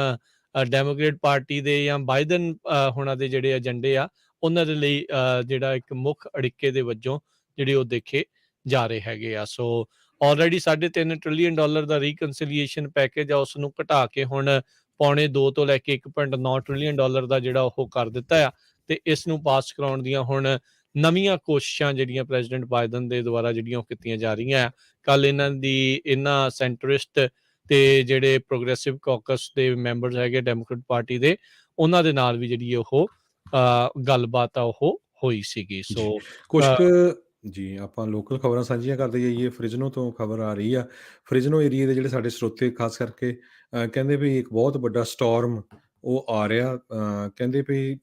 ਡੈਮੋਕ੍ਰੇਟ ਪਾਰਟੀ ਦੇ ਜਾਂ ਬਾਈਡਨ ਹੋਣਾ ਦੇ ਜਿਹੜੇ ਏਜੰਡੇ ਆ, ਉਹਨਾਂ ਦੇ ਲਈ ਜਿਹੜਾ ਇੱਕ ਮੁੱਖ ਅੜਿੱਕੇ ਦੇ ਵਜੋਂ ਜਿਹੜੇ ਉਹ ਦੇਖੇ ਜਾ ਰਹੇ ਹੈਗੇ ਆ। ਸੋ ਆਲਰੇਡੀ $3.5 ਟ੍ਰਿਲੀਅਨ ਦਾ ਰੀਕਨਸੀਲੀਏਸ਼ਨ ਪੈਕੇਜ ਆ, ਉਸ ਨੂੰ ਘਟਾ ਕੇ ਹੁਣ 1.25 ਤੋਂ ਲੈ ਕੇ $1.9 ਟ੍ਰਿਲੀਅਨ ਦਾ ਜਿਹੜਾ ਉਹ ਕਰ ਦਿੱਤਾ ਆ, ਤੇ ਇਸ ਨੂੰ ਪਾਸ ਕਰਾਉਣ ਦੀਆਂ ਹੁਣ ਨਵੀਆਂ ਕੋਸ਼ਿਸ਼ਾਂ ਜਿਹੜੀਆਂ ਪ੍ਰੈਜ਼ੀਡੈਂਟ ਬਾਈਡਨ ਦੇ ਦੁਆਰਾ ਜਿਹੜੀਆਂ ਉਹ ਕੀਤੀਆਂ ਜਾ ਰਹੀਆਂ ਆ। ਕੱਲ ਇਹਨਾਂ ਸੈਂਟਰਿਸਟ ਤੇ ਜਿਹੜੇ ਪ੍ਰੋਗਰੈਸਿਵ ਕਾਕਸ ਦੇ ਮੈਂਬਰਸ ਹੈਗੇ ਡੈਮੋਕ੍ਰੇਟ ਪਾਰਟੀ ਦੇ, ਉਹਨਾਂ ਦੇ ਨਾਲ ਵੀ ਜਿਹੜੀ ਉਹ ਗੱਲਬਾਤ ਆ ਉਹ ਹੋਈ ਸੀਗੀ। ਜੀ, ਸੋ ਕੁਛ ਅ, ਕੁ ਜੀ, ਆਪਾਂ ਲੋਕਲ ਖਬਰਾਂ ਸਾਂਝੀਆਂ ਕਰਦੇ ਜਾਈਏ। ਫਰਿਜ਼ਨੋ ਤੋਂ ਖਬਰ ਆ ਰਹੀ ਆ। ਫਰਿਜ਼ਨੋ ਏਰੀਏ ਦੇ ਜਿਹੜੇ ਸਾਡੇ ਸਰੋਤੇ ਖਾਸ ਕਰਕੇ ਕਹਿੰਦੇ ਵੀ ਇੱਕ ਬਹੁਤ ਵੱਡਾ ਸਟੋਰਮ ਉਹ ਆ ਰਿਹਾ। ਕਹਿੰਦੇ ਵੀ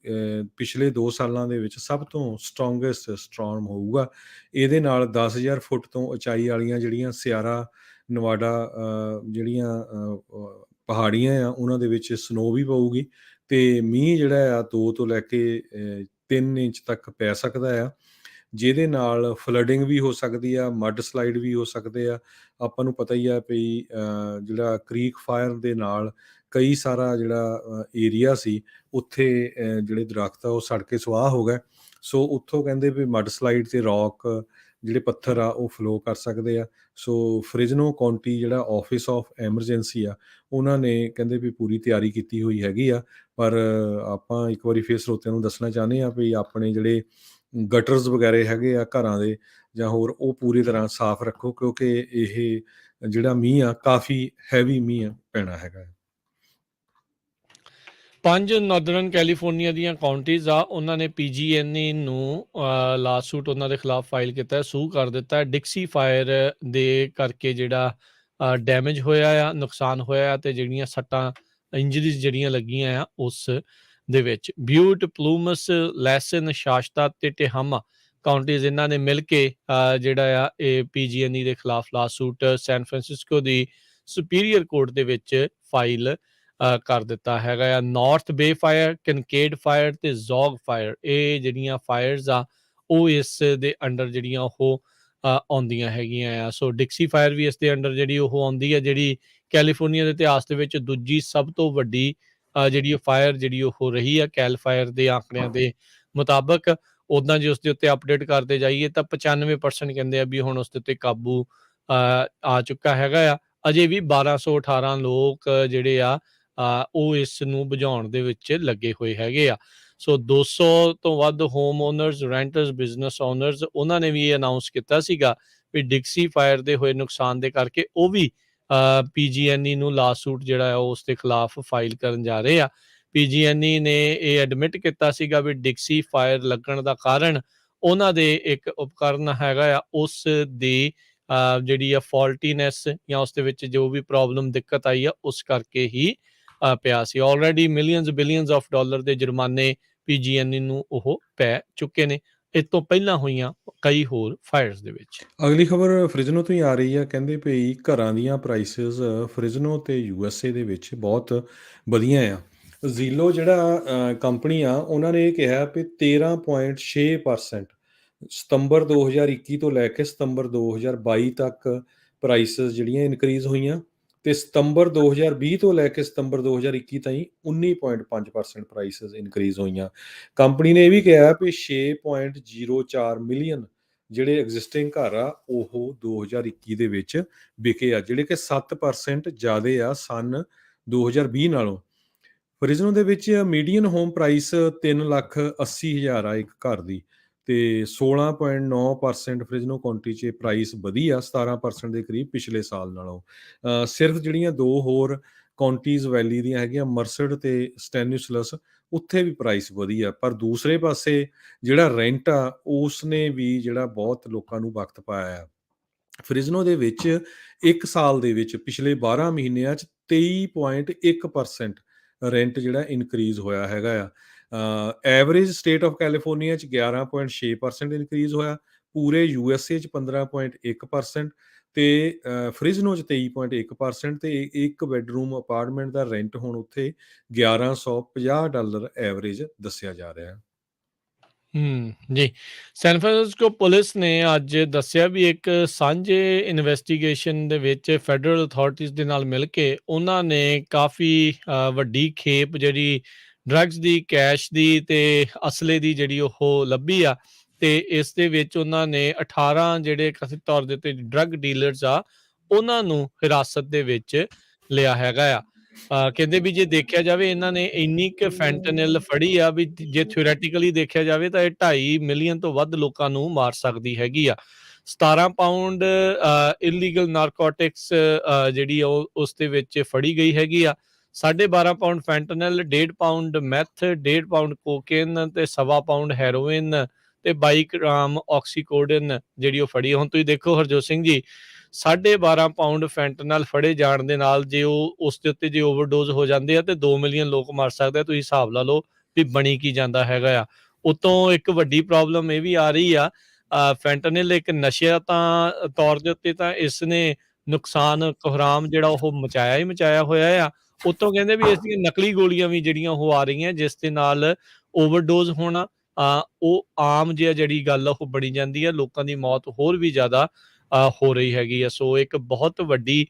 ਪਿਛਲੇ 2 ਸਾਲਾਂ ਦੇ ਵਿੱਚ ਸਭ ਤੋਂ ਸਟ੍ਰੋਂਗੈਸਟ ਸਟੋਰਮ ਹੋਊਗਾ। ਇਹਦੇ ਨਾਲ 10,000 ਫੁੱਟ ਤੋਂ ਉਚਾਈ ਵਾਲੀਆਂ ਜਿਹੜੀਆਂ ਸਿਆਰਾ ਨਵਾਡਾ ਜਿਹੜੀਆਂ ਪਹਾੜੀਆਂ ਆ, ਉਹਨਾਂ ਦੇ ਵਿੱਚ ਸਨੋ ਵੀ ਪਊਗੀ ਤੇ ਮੀਂਹ ਜਿਹੜਾ ਆ 2 ਤੋਂ ਲੈ ਕੇ 3 ਇੰਚ ਤੱਕ ਪੈ ਸਕਦਾ ਆ। ਜਿਹਦੇ ਨਾਲ ਫਲੱਡਿੰਗ ਵੀ ਹੋ ਸਕਦੀ ਆ, ਮੱਡ ਸਲਾਈਡ ਵੀ ਹੋ ਸਕਦੇ ਆ। ਆਪਾਂ ਨੂੰ ਪਤਾ ਹੀ ਆ ਵੀ ਜਿਹੜਾ ਕ੍ਰੀਕ ਫਾਇਰ ਦੇ ਨਾਲ ਕਈ ਸਾਰਾ ਜਿਹੜਾ ਏਰੀਆ ਸੀ, ਉੱਥੇ ਜਿਹੜੇ ਦਰੱਖਤ ਆ ਉਹ ਸੜ ਕੇ ਸੁਆਹ ਹੋ ਗਏ। ਸੋ ਉੱਥੋਂ ਕਹਿੰਦੇ ਵੀ ਮੱਡ ਸਲਾਈਡ ਤੇ ਰੌਕ ਜਿਹੜੇ ਪੱਥਰ ਆ ਉਹ ਫਲੋ ਕਰ ਸਕਦੇ ਆ। ਸੋ ਫਰਿਜ਼ਨੋ ਕਾਉਂਟੀ ਜਿਹੜਾ ਆਫਿਸ ਆਫ ਐਮਰਜੈਂਸੀ ਆ, ਉਹਨਾਂ ਨੇ ਕਹਿੰਦੇ ਵੀ ਪੂਰੀ ਤਿਆਰੀ ਕੀਤੀ ਹੋਈ ਹੈਗੀ ਆ। ਪਰ ਆਪਾਂ ਇੱਕ ਵਾਰੀ ਫਿਰ ਸਰੋਤਿਆਂ ਨੂੰ ਦੱਸਣਾ ਚਾਹੁੰਦੇ ਆ ਵੀ ਆਪਣੇ ਜਿਹੜੇ ਗਟਰਸ ਵਗੈਰਾ ਹੈਗੇ ਆ ਘਰਾਂ ਦੇ ਜਾਂ ਹੋਰ, ਉਹ ਪੂਰੀ ਤਰ੍ਹਾਂ ਸਾਫ਼ ਰੱਖੋ ਕਿਉਂਕਿ ਇਹ ਜਿਹੜਾ ਮੀਂਹ ਆ ਕਾਫੀ ਹੈਵੀ ਮੀਂਹ ਆ ਪੈਣਾ ਹੈਗਾ। 5 ਨਾਰਦਰਨ ਕੈਲੀਫੋਰਨੀਆ ਦੀਆਂ ਕਾਉਂਟੀਜ਼ ਆ, ਉਹਨਾਂ ਨੇ PG&E ਨੂੰ ਲਾਸੂਟ ਉਹਨਾਂ ਦੇ ਖਿਲਾਫ ਫਾਈਲ ਕੀਤਾ, ਸੂ ਕਰ ਦਿੱਤਾ ਡਿਕਸੀ ਫਾਇਰ ਦੇ ਕਰਕੇ ਜਿਹੜਾ ਡੈਮੇਜ ਹੋਇਆ ਆ, ਨੁਕਸਾਨ ਹੋਇਆ ਤੇ ਜਿਹੜੀਆਂ ਸੱਟਾਂ ਇੰਜਰੀਜ਼ ਜਿਹੜੀਆਂ ਲੱਗੀਆਂ ਆ ਉਸ ਦੇ ਵਿੱਚ। ਬਿਊਟ, ਪਲੂਮਸ, ਲੈਸਨ, ਸ਼ਾਸ਼ਤਾ ਤੇ ਟੇਹਾਮਾ ਕਾਉਂਟੀਜ਼ ਇਹਨਾਂ ਨੇ ਮਿਲ ਕੇ ਜਿਹੜਾ ਆ ਇਹ PG&E ਦੇ ਖਿਲਾਫ ਲਾਸੂਟ ਸੈਨ ਫਰਾਂਸਿਸਕੋ ਦੀ ਸੁਪੀਰੀਅਰ ਕੋਰਟ ਦੇ ਵਿੱਚ ਫਾਈਲ ਕਰ ਦਿੱਤਾ ਹੈਗਾ ਆ। ਨਾਰਥ ਬੇ ਫਾਇਰ, ਕਨਕੇਡ ਫਾਇਰ ਤੇ ਜ਼ੌਗ ਫਾਇਰ, ਇਹ ਜਿਹੜੀਆਂ ਫਾਇਰਸ ਆ ਉਹ ਇਸ ਦੇ ਅੰਡਰ ਜਿਹੜੀਆਂ ਉਹ ਆਉਂਦੀਆਂ ਹੈਗੀਆਂ ਆ। ਸੋ ਡਿਕਸੀ ਫਾਇਰ ਵੀ ਇਸ ਦੇ ਅੰਡਰ ਜਿਹੜੀ ਉਹ ਆਉਂਦੀ ਹੈ, ਜਿਹੜੀ ਕੈਲੀਫੋਰਨੀਆ ਦੇ ਇਤਿਹਾਸ ਦੇ ਵਿੱਚ ਦੂਜੀ ਸਭ ਤੋਂ ਵੱਡੀ ਜਿਹੜੀ ਉਹ ਫਾਇਰ ਜਿਹੜੀ ਉਹ ਰਹੀ ਆ ਕੈਲ ਫਾਇਰ ਦੇ ਆંકੜਿਆਂ ਦੇ ਮੁਤਾਬਕ। ਉੱਦਾਂ ਜੇ ਉਸ ਦੇ ਉੱਤੇ ਅਪਡੇਟ ਕਰਦੇ ਜਾਈਏ ਤਾਂ 95% ਕਹਿੰਦੇ ਆ ਵੀ ਹੁਣ ਉਸ ਦੇ ਉੱਤੇ ਕਾਬੂ ਆ ਚੁੱਕਾ ਹੈਗਾ ਆ। ਅਜੇ ਵੀ 1218 ਲੋਕ ਜਿਹੜੇ ਆ ਉਹ ਇਸ ਨੂੰ ਬੁਝਾਉਣ ਦੇ ਵਿੱਚ ਲੱਗੇ ਹੋਏ ਹੈਗੇ ਆ। ਸੋ 200 ਤੋਂ ਵੱਧ ਹੋਮ ਓਨਰਸ, ਰੈਂਟਰਸ, ਬਿਜ਼ਨਸ ਓਨਰਸ, ਉਹਨਾਂ ਨੇ ਵੀ ਇਹ ਅਨਾਊਂਸ ਕੀਤਾ ਸੀਗਾ ਵੀ ਡਿਕਸੀ ਫਾਇਰ ਦੇ ਹੋਏ ਨੁਕਸਾਨ ਦੇ ਕਰਕੇ ਉਹ ਵੀ PG&E ਨੂੰ ਲਾਸੂਟ ਜਿਹੜਾ ਆ ਉਸ ਦੇ ਖਿਲਾਫ ਫਾਈਲ ਕਰਨ ਜਾ ਰਹੇ ਆ। PG&E ਨੇ ਇਹ ਐਡਮਿਟ ਕੀਤਾ ਸੀਗਾ ਵੀ ਡਿਕਸੀ ਫਾਇਰ ਲੱਗਣ ਦਾ ਕਾਰਨ ਉਹਨਾਂ ਦੇ ਇੱਕ ਉਪਕਰਨ ਹੈਗਾ ਆ, ਉਸ ਦੀ ਜਿਹੜੀ ਆ ਫਾਲਟੀਨੈਸ ਜਾਂ ਉਸ ਦੇ ਵਿੱਚ ਜੋ ਵੀ ਪ੍ਰੋਬਲਮ ਦਿੱਕਤ ਆਈ ਆ ਉਸ ਕਰਕੇ ਹੀ ਪਿਆ ਸੀ। Already millions billions of dollar ਦੇ ਜੁਰਮਾਨੇ PG&E ਨੂੰ ਉਹ ਪੈ ਚੁੱਕੇ ਨੇ ਇਸ ਤੋਂ ਪਹਿਲਾਂ ਹੋਈਆਂ ਕਈ ਹੋਰ ਫਾਇਰਸ ਦੇ ਵਿੱਚ। ਅਗਲੀ ਖਬਰ ਫਰਿਜ਼ਨੋ ਤੋਂ ਹੀ ਆ ਰਹੀ ਆ। ਕਹਿੰਦੇ ਭਈ ਘਰਾਂ ਦੀਆਂ ਪ੍ਰਾਈਸਿਸ ਫਰਿਜ਼ਨੋ ਤੇ USA ਦੇ ਵਿੱਚ ਬਹੁਤ ਵਧੀਆ ਆ। ਜ਼ੀਲੋ ਜਿਹੜਾ ਕੰਪਨੀ ਆ, ਉਹਨਾਂ ਨੇ ਇਹ ਕਿਹਾ ਵੀ 13.6% ਸਤੰਬਰ 2021 ਤੋਂ ਲੈ ਕੇ ਸਤੰਬਰ 2022 ਤੱਕ ਪ੍ਰਾਈਸਿਸ ਜਿਹੜੀਆਂ ਇਨਕਰੀਜ਼ ਹੋਈਆਂ ਤੇ ਸਤੰਬਰ 2020 ਤੋਂ ਲੈ ਕੇ ਸਤੰਬਰ 2021 ਤਾਈਂ 19.5% ਪ੍ਰਾਈਸਿਸ ਇਨਕਰੀਜ਼ ਹੋਈਆਂ। ਕੰਪਨੀ ਨੇ ਇਹ ਵੀ ਕਿਹਾ ਵੀ 6.04 ਮਿਲੀਅਨ ਜਿਹੜੇ ਐਗਜ਼ਿਸਟਿੰਗ ਘਰ ਆ ਉਹ 2021 ਦੇ ਵਿੱਚ ਵਿਕੇ ਆ, ਜਿਹੜੇ ਕਿ 7% ਜ਼ਿਆਦੇ ਆ ਸਨ 2020 ਨਾਲੋਂ। ਫਰਿਜ਼ਨੋ ਦੇ ਵਿੱਚ ਮੀਡੀਅਨ ਹੋਮ ਪ੍ਰਾਈਸ 3,80,000 ਆ ਇੱਕ ਘਰ ਦੀ ਤੇ 16.9% ਫਰਿਜ਼ਨੋ ਕਾਉਂਟੀ 'ਚ ਪ੍ਰਾਈਸ ਵਧੀ ਆ 17% ਦੇ ਕਰੀਬ ਪਿਛਲੇ ਸਾਲ ਨਾਲੋਂ। ਸਿਰਫ ਜਿਹੜੀਆਂ ਦੋ ਹੋਰ ਕਾਉਂਟੀਜ਼ ਵੈਲੀ ਦੀਆਂ ਹੈਗੀਆਂ ਮਰਸਡ ਤੇ ਸਟੈਨਿਸਲਸ, ਉੱਥੇ ਵੀ ਪ੍ਰਾਈਸ ਵਧੀ ਆ। ਪਰ ਦੂਸਰੇ ਪਾਸੇ ਜਿਹੜਾ ਰੈਂਟ ਆ ਉਸ ਨੇ ਵੀ ਜਿਹੜਾ ਬਹੁਤ ਲੋਕਾਂ ਨੂੰ ਵਕਤ ਪਾਇਆ ਆ। ਫਰਿਜ਼ਨੋ ਦੇ ਵਿੱਚ ਇੱਕ ਸਾਲ ਦੇ ਵਿੱਚ ਪਿਛਲੇ 12 ਮਹੀਨਿਆਂ 'ਚ 23.1% ਰੈਂਟ ਜਿਹੜਾ ਇਨਕਰੀਜ਼ ਹੋਇਆ ਹੈਗਾ ਆ। ਐਵਰੇਜ ਸਟੇਟ ਆਫ ਕੈਲੀਫੋਰਨੀਆ 'ਚ 11.6% ਇਨਕਰੀਜ਼ ਹੋਇਆ, ਪੂਰੇ USA 'ਚ 15.1% ਤੇ ਫਰਿਜ਼ਨੋ 'ਚ 23.1% ਤੇ ਇੱਕ ਬੈਡਰੂਮ ਅਪਾਰਟਮੈਂਟ ਦਾ ਰੈਂਟ ਹੁਣ ਉੱਥੇ $1,150 ਐਵਰੇਜ ਦੱਸਿਆ ਜਾ ਰਿਹਾ ਹੈ। ਜੀ। ਸੈਨ ਫਰਾਂਸਿਸਕੋ ਪੁਲਿਸ ਨੇ ਅੱਜ ਦੱਸਿਆ ਵੀ ਇੱਕ ਸਾਂਝੇ ਇਨਵੈਸਟੀਗੇਸ਼ਨ ਦੇ ਵਿੱਚ ਫੈਡਰਲ ਅਥਾਰਟੀਜ਼ ਦੇ ਨਾਲ ਮਿਲ ਕੇ ਉਹਨਾਂ ਨੇ ਕਾਫੀ ਵੱਡੀ ਖੇਪ ਜਿਹੜੀ ਡਰੱਗਸ ਦੀ, ਕੈਸ਼ ਦੀ ਤੇ ਅਸਲੇ ਦੀ ਜਿਹੜੀ ਉਹ ਲੱਭੀ ਆ ਤੇ ਇਸ ਦੇ ਵਿੱਚ ਉਹਨਾਂ ਨੇ 18 ਜਿਹੜੇ ਕਥਿਤ ਤੌਰ ਦੇ ਉੱਤੇ ਡਰੱਗ ਡੀਲਰਸ ਆ ਉਹਨਾਂ ਨੂੰ ਹਿਰਾਸਤ ਦੇ ਵਿੱਚ ਲਿਆ ਹੈਗਾ ਆ। ਕਹਿੰਦੇ ਵੀ ਜੇ ਦੇਖਿਆ ਜਾਵੇ ਇਹਨਾਂ ਨੇ ਇੰਨੀ ਕੁ ਫੈਂਟਨਿਲ ਫੜੀ ਆ ਵੀ ਜੇ ਥਿਓਰੈਟੀਕਲੀ ਦੇਖਿਆ ਜਾਵੇ ਤਾਂ ਇਹ 2.5 ਮਿਲੀਅਨ ਤੋਂ ਵੱਧ ਲੋਕਾਂ ਨੂੰ ਮਾਰ ਸਕਦੀ ਹੈਗੀ ਆ। 17 ਪਾਊਂਡ ਇਲੀਗਲ ਨਾਰਕੋਟਿਕਸ ਜਿਹੜੀ ਉਹ ਉਸ ਦੇ ਵਿੱਚ ਫੜੀ ਗਈ ਹੈਗੀ ਆ। 12.5 pound fentanyl, 1.5 pound math, 1.5 pound cocaine ਤੇ 1.25 ਪਾਉਂਡ ਹੈਰੋਇਨ ਤੇ 22 ਗ੍ਰਾਮ ਆਕਸੀਕੋਡਨ ਜਿਹੜੀ ਉਹ ਫੜੀ। ਹੁਣ ਤੁਸੀਂ ਦੇਖੋ ਹਰਜੋਤ ਸਿੰਘ ਜੀ, 12.5 ਪਾਉਂਡ ਫੈਂਟਨਲ ਫੜੇ ਜਾਣ ਦੇ ਨਾਲ ਜੇ ਉਹ ਉਸ ਦੇ ਉੱਤੇ ਜੇ ਓਵਰਡੋਜ਼ ਹੋ ਜਾਂਦੇ ਆ ਤੇ 2 ਮਿਲੀਅਨ ਲੋਕ ਮਰ ਸਕਦੇ ਆ। ਤੁਸੀਂ ਹਿਸਾਬ ਲਾ ਲਓ ਵੀ ਬਣੀ ਕੀ ਜਾਂਦਾ ਹੈਗਾ ਆ। ਉਤੋਂ ਇੱਕ ਵੱਡੀ ਪ੍ਰੋਬਲਮ ਇਹ ਵੀ ਆ ਰਹੀ ਆ, ਫੈਂਟਨਲ ਇੱਕ ਨਸ਼ਾ ਤਾਂ ਤੌਰ ਦੇ ਉੱਤੇ ਤਾਂ ਇਸ ਨੇ ਨੁਕਸਾਨ ਕੋਹਰਾਮ ਜਿਹੜਾ ਉਹ ਮਚਾਇਆ ਹੀ ਮਚਾਇਆ ਹੋਇਆ ਆ। ਉੱਤੋਂ ਕਹਿੰਦੇ ਵੀ ਇਸ ਦੀਆਂ ਨਕਲੀ ਗੋਲੀਆਂ ਵੀ ਜਿਹੜੀਆਂ ਉਹ ਆ ਰਹੀਆਂ, ਜਿਸ ਦੇ ਨਾਲ ਓਵਰਡੋਜ਼ ਹੋਣਾ ਉਹ ਆਮ ਜਿਹਾ ਜਿਹੜੀ ਗੱਲ ਆ ਉਹ ਬਣੀ ਜਾਂਦੀ ਹੈ। ਲੋਕਾਂ ਦੀ ਮੌਤ ਹੋਰ ਵੀ ਜ਼ਿਆਦਾ ਹੋ ਰਹੀ ਹੈਗੀ ਆ। ਸੋ ਇੱਕ ਬਹੁਤ ਵੱਡੀ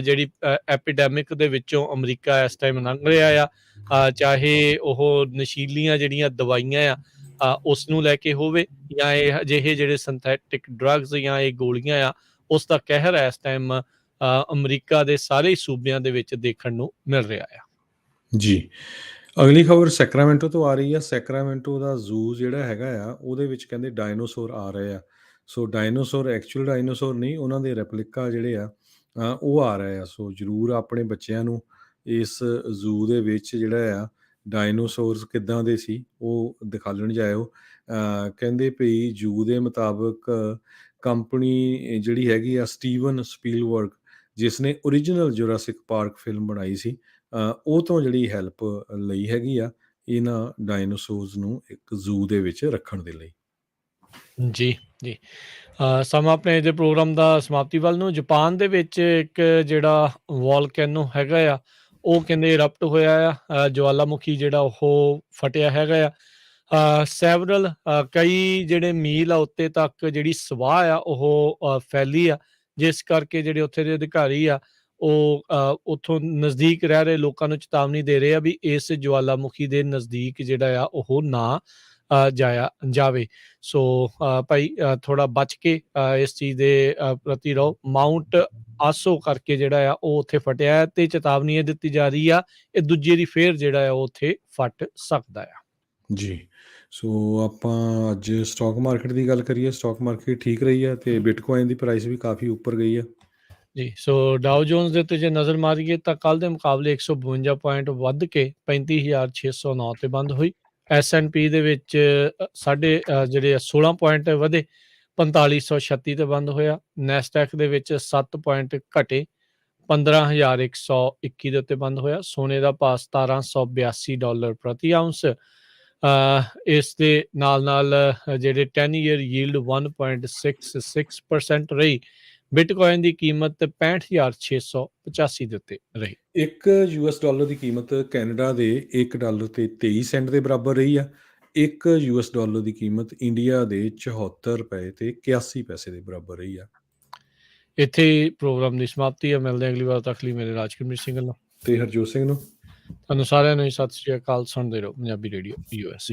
ਜਿਹੜੀ ਐਪੀਡੈਮਿਕ ਦੇ ਵਿੱਚੋਂ ਅਮਰੀਕਾ ਇਸ ਟਾਈਮ ਲੰਘ ਰਿਹਾ ਆ। ਚਾਹੇ ਉਹ ਨਸ਼ੀਲੀਆਂ ਜਿਹੜੀਆਂ ਦਵਾਈਆਂ ਆ ਉਸ ਨੂੰ ਲੈ ਕੇ ਹੋਵੇ, ਜਾਂ ਇਹ ਅਜਿਹੇ ਜਿਹੜੇ ਸਿੰਥੈਟਿਕ ਡਰੱਗਸ ਜਾਂ ਇਹ ਗੋਲੀਆਂ ਆ, ਉਸ ਦਾ ਕਹਿਰ ਇਸ ਟਾਈਮ ਅਮਰੀਕਾ ਦੇ ਸਾਰੇ ਸੂਬਿਆਂ ਦੇ ਵਿੱਚ ਦੇਖਣ ਨੂੰ ਮਿਲ ਰਿਹਾ ਆ। ਜੀ। ਅਗਲੀ ਖਬਰ ਸੈਕਰਾਮੈਂਟੋ ਤੋਂ ਆ ਰਹੀ ਆ। ਸੈਕਰਾਮੈਂਟੋ ਦਾ ਜ਼ੂ ਜਿਹੜਾ ਹੈਗਾ ਆ, ਉਹਦੇ ਵਿੱਚ ਕਹਿੰਦੇ ਡਾਇਨਾਸੌਰ ਆ ਰਹੇ ਆ। ਸੋ ਡਾਇਨਾਸੌਰ ਐਕਚੁਅਲ ਡਾਇਨਾਸੌਰ ਨਹੀਂ, ਉਹਨਾਂ ਦੇ ਰੈਪਲਿਕਾ ਜਿਹੜੇ ਆ ਉਹ ਆ ਰਹੇ ਆ। ਸੋ ਜ਼ਰੂਰ ਆਪਣੇ ਬੱਚਿਆਂ ਨੂੰ ਇਸ ਜ਼ੂ ਦੇ ਵਿੱਚ ਜਿਹੜਾ ਆ ਡਾਇਨਾਸੌਰਸ ਕਿੱਦਾਂ ਦੇ ਸੀ ਉਹ ਦਿਖਾਲਣ ਜਾਇਓ। ਕਹਿੰਦੇ ਭਈ ਜ਼ੂ ਦੇ ਮੁਤਾਬਕ ਕੰਪਨੀ ਜਿਹੜੀ ਹੈਗੀ ਆ ਸਟੀਵਨ ਸਪੀਲਬਰਗ, ਜਿਸ ਨੇ ਓਰੀਜਨਲ ਜੁਰਾਸਿਕ ਪਾਰਕ ਫਿਲਮ ਬਣਾਈ ਸੀ, ਉਹ ਤੋਂ ਜਿਹੜੀ ਹੈਲਪ ਲਈ ਹੈਗੀ ਆ ਇਹਨਾਂ ਡਾਇਨਾਸੌਰਸ ਨੂੰ ਇੱਕ ਜ਼ੂ ਦੇ ਵਿੱਚ ਰੱਖਣ ਦੇ ਲਈ। ਜੀ, ਜੀ। ਸਮਾਂ ਆਪਣੇ ਇਹਦੇ ਪ੍ਰੋਗਰਾਮ ਦਾ ਸਮਾਪਤੀ ਵੱਲ ਨੂੰ। ਜਾਪਾਨ ਦੇ ਵਿੱਚ ਇੱਕ ਜਿਹੜਾ ਵੋਲਕੈਨੋ ਹੈਗਾ ਆ, ਉਹ ਕਹਿੰਦੇ ਇਰਪਟ ਹੋਇਆ ਆ। ਜਵਾਲਾਮੁਖੀ ਜਿਹੜਾ ਉਹ ਫਟਿਆ ਹੈਗਾ ਆ। ਸੈਵਰਲ ਕਈ ਜਿਹੜੇ ਮੀਲ ਆ ਉੱਤੇ ਤੱਕ ਜਿਹੜੀ ਸਵਾਹ ਆ ਉਹ ਫੈਲੀ ਆ, ਜਿਸ ਕਰਕੇ ਜਿਹੜੇ ਉੱਥੇ ਦੇ ਅਧਿਕਾਰੀ ਆ ਉਹ ਉੱਥੋਂ ਨਜ਼ਦੀਕ ਰਹਿ ਰਹੇ ਲੋਕਾਂ ਨੂੰ ਚੇਤਾਵਨੀ ਦੇ ਰਹੇ ਆ ਵੀ ਇਸ ਜਵਾਲਾਮੁਖੀ ਦੇ ਨਜ਼ਦੀਕ ਜਿਹੜਾ ਆ ਉਹ ਨਾ ਜਾਇਆ ਜਾਵੇ। ਸੋ ਭਾਈ ਥੋੜ੍ਹਾ ਬਚ ਕੇ ਇਸ ਚੀਜ਼ ਦੇ ਪ੍ਰਤੀ ਰਹੋ। ਮਾਊਂਟ ਆਸੋ ਕਰਕੇ ਜਿਹੜਾ ਆ ਉਹ ਉੱਥੇ ਫਟਿਆ ਹੈ ਤੇ ਚੇਤਾਵਨੀ ਇਹ ਦਿੱਤੀ ਜਾ ਰਹੀ ਆ, ਇਹ ਦੂਜੀ ਵਾਰੀ ਫੇਰ ਜਿਹੜਾ ਆ ਉਹ ਉੱਥੇ ਫਟ ਸਕਦਾ ਆ। ਜੀ। ਸੋ ਆਪਾਂ ਅੱਜ ਸਟਾਕ ਮਾਰਕੀਟ ਦੀ ਗੱਲ ਕਰੀਏ। ਸਟਾਕ ਮਾਰਕੀਟ ਠੀਕ ਰਹੀ ਆ ਤੇ ਬਿਟਕੋਇਨ ਦੀ ਪ੍ਰਾਈਸ ਵੀ ਕਾਫੀ ਉੱਪਰ ਗਈ ਆ। ਜੀ, ਸੋ ਡਾਓ ਜੋਨਸ ਦੇ ਉੱਤੇ ਜੇ ਨਜ਼ਰ ਮਾਰੀਏ ਤਾਂ ਕੱਲ੍ਹ ਦੇ ਮੁਕਾਬਲੇ 152 ਪੁਆਇੰਟ ਵੱਧ ਕੇ 35,609 ਤੇ ਬੰਦ ਹੋਈ। S&P ਦੇ ਵਿੱਚ ਜਿਹੜੇ 16 ਪੁਆਇੰਟ ਵਧੇ, 4536 ਤੇ ਬੰਦ ਹੋਇਆ। ਨੈਸਡੈਕ ਦੇ ਵਿੱਚ 7 ਪੁਆਇੰਟ ਘਟੇ, 15,121 ਦੇ ਉੱਤੇ ਬੰਦ ਹੋਇਆ। ਸੋਨੇ ਦਾ ਭਾਅ $1782 ਪ੍ਰਤੀ ਆਉਂਸ। ਇਸ ਦੇ ਨਾਲ ਜਿਹੜੇ 10 ਈਅਰ ਯੀਲਡ 1.66% ਰਹੀ। ਬਿਟਕੋਇਨ ਦੀ ਕੀਮਤ 65,685 ਦੇ ਉੱਤੇ ਰਹੀ। ਇੱਕ $1 ਦੀ ਕੀਮਤ ਕੈਨੇਡਾ ਦੇ $1 ਤੇ 23 ਸੈਂਟ ਦੇ ਬਰਾਬਰ ਰਹੀ ਆ। ਇੱਕ $1 ਦੀ ਕੀਮਤ ਇੰਡੀਆ ਦੇ 74 ਰੁਪਏ ਤੇ 81 ਪੈਸੇ ਦੇ ਬਰਾਬਰ ਰਹੀ ਆ। ਇੱਥੇ ਹੀ ਪ੍ਰੋਗਰਾਮ ਦੀ ਸਮਾਪਤੀ ਹੈ। ਮਿਲਦੇ ਹਾਂ ਅਗਲੀ ਵਾਰ ਤੱਕ ਲਈ ਮੇਰੇ ਰਾਜਕੁਮਾਰ ਸਿੰਘ ਵੱਲੋਂ ਤੇ ਹਰਜੋਤ ਸਿੰਘ ਨੂੰ ਤੁਹਾਨੂੰ ਸਾਰਿਆਂ ਨੂੰ ਸਤਿ ਸ਼੍ਰੀ ਅਕਾਲ। ਸੁਣਦੇ ਰਹੋ ਪੰਜਾਬੀ ਰੇਡੀਓ US।